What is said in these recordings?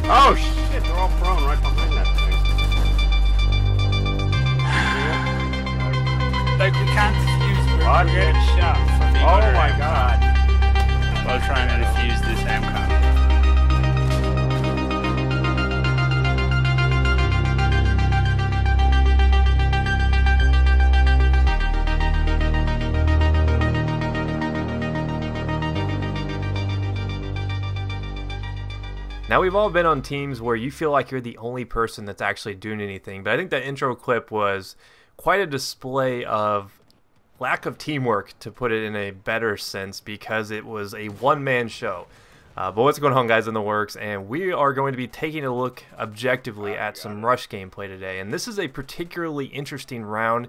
Oh shit, they're all prone right behind that thing. Like, we can't defuse. What? We're getting shot from the Oh other my MCOM god. while trying to defuse this MCOM. Now, we've all been on teams where you feel like you're the only person that's actually doing anything, but I think that intro clip was quite a display of lack of teamwork, to put it in a better sense, because it was a one-man show. But what's going on, guys, in the works, and we are going to be taking a look objectively at some Rush gameplay today, and this is a particularly interesting round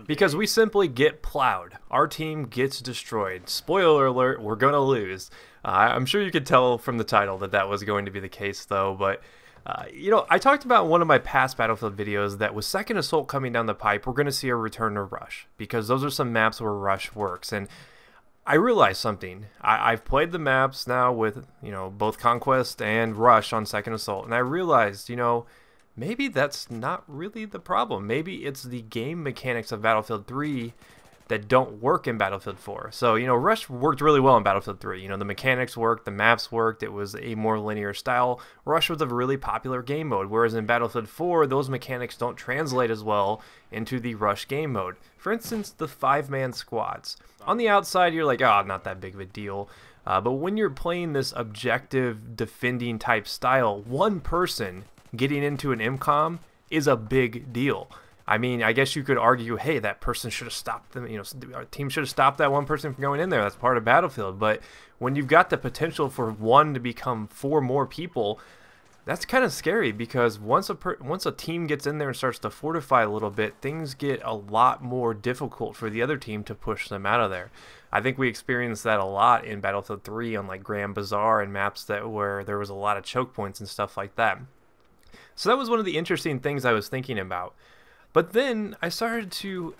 because we simply get plowed. Our team gets destroyed. Spoiler alert, we're going to lose. I'm sure you could tell from the title that that was going to be the case, though, but you know, I talked about in one of my past Battlefield videos that with Second Assault coming down the pipe, we're going to see a return to Rush, because those are some maps where Rush works, and I realized something. I've played the maps now with, you know, both Conquest and Rush on Second Assault, and I realized, you know, maybe that's not really the problem. Maybe it's the game mechanics of Battlefield 3 that don't work in Battlefield 4. So, you know, Rush worked really well in Battlefield 3. You know, the mechanics worked, the maps worked, it was a more linear style. Rush was a really popular game mode, whereas in Battlefield 4, those mechanics don't translate as well into the Rush game mode. For instance, the 5-man squads. On the outside, you're like, oh, not that big of a deal. But when you're playing this objective defending type style, one person getting into an MCOM is a big deal. I mean, I guess you could argue, hey, that person should have stopped them. You know, our team should have stopped that one person from going in there. That's part of Battlefield. But when you've got the potential for one to become 4 more people, that's kind of scary, because once a team gets in there and starts to fortify a little bit, things get a lot more difficult for the other team to push them out of there. I think we experienced that a lot in Battlefield 3 on like Grand Bazaar and maps where there was a lot of choke points and stuff like that. So that was one of the interesting things I was thinking about. But then I started to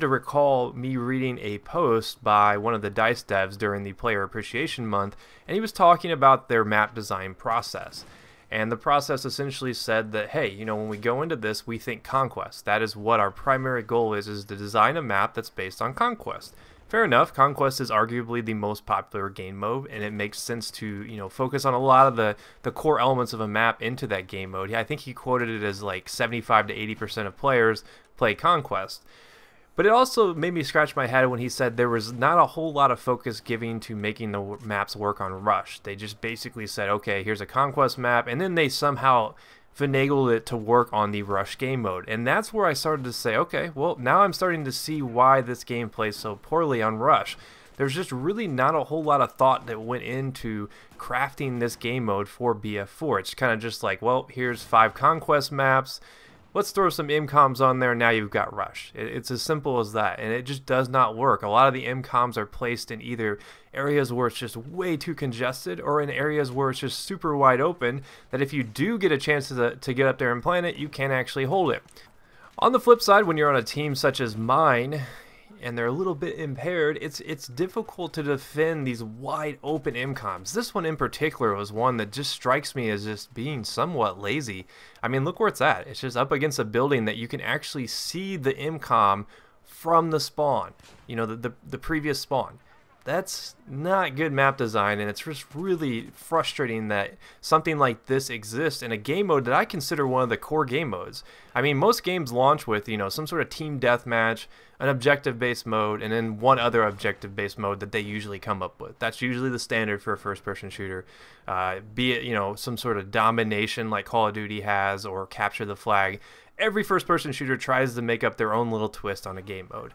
recall me reading a post by one of the DICE devs during the Player Appreciation Month, and he was talking about their map design process. And the process essentially said that, hey, you know, when we go into this, we think Conquest. That is what our primary goal is to design a map that's based on Conquest. Fair enough, Conquest is arguably the most popular game mode, and it makes sense to, you know, focus on a lot of the core elements of a map into that game mode. I think he quoted it as like 75 to 80% of players play Conquest. But it also made me scratch my head when he said there was not a whole lot of focus given to making the maps work on Rush. They just basically said, okay, here's a Conquest map, and then they somehow finagled it to work on the Rush game mode. And that's where I started to say, okay, well, now I'm starting to see why this game plays so poorly on Rush. There's just really not a whole lot of thought that went into crafting this game mode for BF4. It's kind of just like, well, here's 5 Conquest maps. Let's throw some MCOMs on there, now you've got Rush. It's as simple as that, and it just does not work. A lot of the MCOMs are placed in either areas where it's just way too congested, or in areas where it's just super wide open, that if you do get a chance to get up there and plant it, you can actually hold it. On the flip side, when you're on a team such as mine, and they're a little bit impaired, it's difficult to defend these wide open MCOMs. This one in particular was one that just strikes me as just being somewhat lazy. I mean, look where it's at. It's just up against a building that you can actually see the MCOM from the spawn, you know, the previous spawn. That's not good map design, and it's just really frustrating that something like this exists in a game mode that I consider one of the core game modes. I mean, most games launch with, you know, some sort of team deathmatch, an objective-based mode, and then one other objective-based mode that they usually come up with. That's usually the standard for a first-person shooter. Be it, you know, some sort of domination like Call of Duty has, or capture the flag. Every first-person shooter tries to make up their own little twist on a game mode.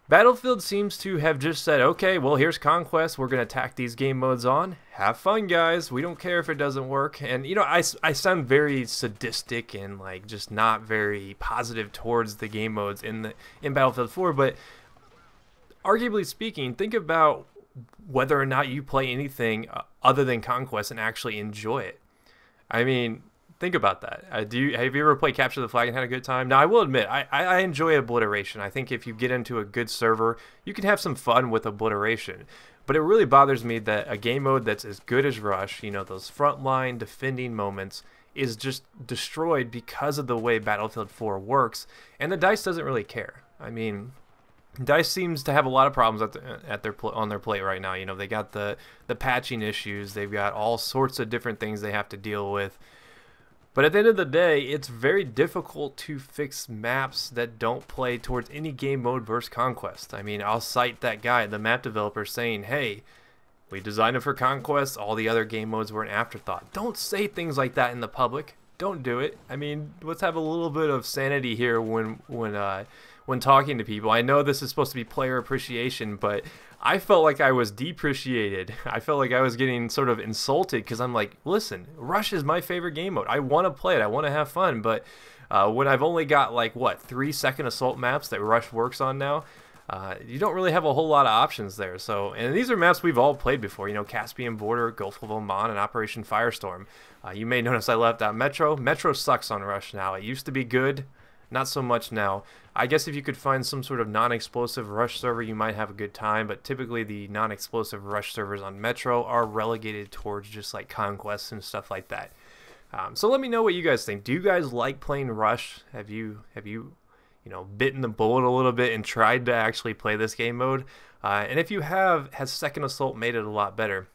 Battlefield seems to have just said, okay, well, here's Conquest, we're going to tack these game modes on. Have fun, guys. We don't care if it doesn't work. And, you know, I sound very sadistic and, like, just not very positive towards the game modes in Battlefield 4, but arguably speaking, think about whether or not you play anything other than Conquest and actually enjoy it. I mean, think about that. Have you ever played Capture the Flag and had a good time? Now, I will admit, I enjoy Obliteration. I think if you get into a good server, you can have some fun with Obliteration. But it really bothers me that a game mode that's as good as Rush, you know, those frontline defending moments, is just destroyed because of the way Battlefield 4 works, and the DICE doesn't really care. I mean, DICE seems to have a lot of problems on their plate right now. You know, they got the patching issues, they've got all sorts of different things they have to deal with. But at the end of the day, it's very difficult to fix maps that don't play towards any game mode versus Conquest. I mean, I'll cite that guy, the map developer, saying, hey, we designed it for Conquest, all the other game modes were an afterthought. Don't say things like that in the public. Don't do it. I mean, let's have a little bit of sanity here when talking to people. I know this is supposed to be player appreciation, but I felt like I was depreciated. I felt like I was getting sort of insulted because I'm like, listen, Rush is my favorite game mode. I want to play it. I want to have fun. But when I've only got like, what, 3-second assault maps that Rush works on now, you don't really have a whole lot of options there. So, and these are maps we've all played before. You know, Caspian Border, Gulf of Oman, and Operation Firestorm. You may notice I left out Metro. Metro sucks on Rush now. It used to be good. Not so much now. I guess if you could find some sort of non-explosive Rush server, you might have a good time, but typically the non-explosive Rush servers on Metro are relegated towards just like Conquest and stuff like that. So let me know what you guys think. Do you guys like playing Rush? Have you bitten the bullet a little bit and tried to actually play this game mode? And if you have, has Second Assault made it a lot better?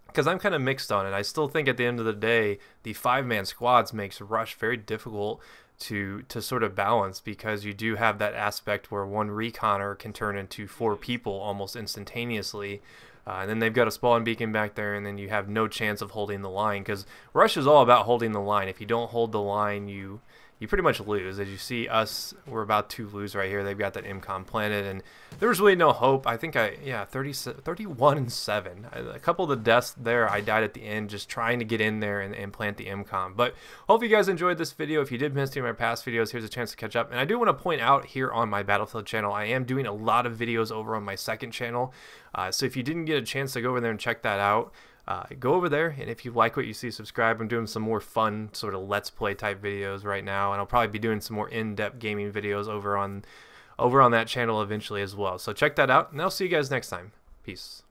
Because I'm kind of mixed on it. I still think at the end of the day, the 5-man squads makes Rush very difficult to sort of balance, because you do have that aspect where one reconner can turn into 4 people almost instantaneously, and then they've got a spawn beacon back there, and then you have no chance of holding the line, because Rush is all about holding the line. If you don't hold the line, you pretty much lose. As you see us, we're about to lose right here. They've got that MCOM planted, and there was really no hope. I think 31-7. A couple of the deaths there, I died at the end just trying to get in there and plant the MCOM. But hope you guys enjoyed this video. If you did miss any of my past videos, here's a chance to catch up. And I do want to point out here on my Battlefield channel, I am doing a lot of videos over on my second channel. So if you didn't get a chance to go over there and check that out, go over there, and if you like what you see, subscribe. I'm doing some more fun sort of let's play type videos right now, and I'll probably be doing some more in-depth gaming videos over on that channel eventually as well. So check that out, and I'll see you guys next time. Peace.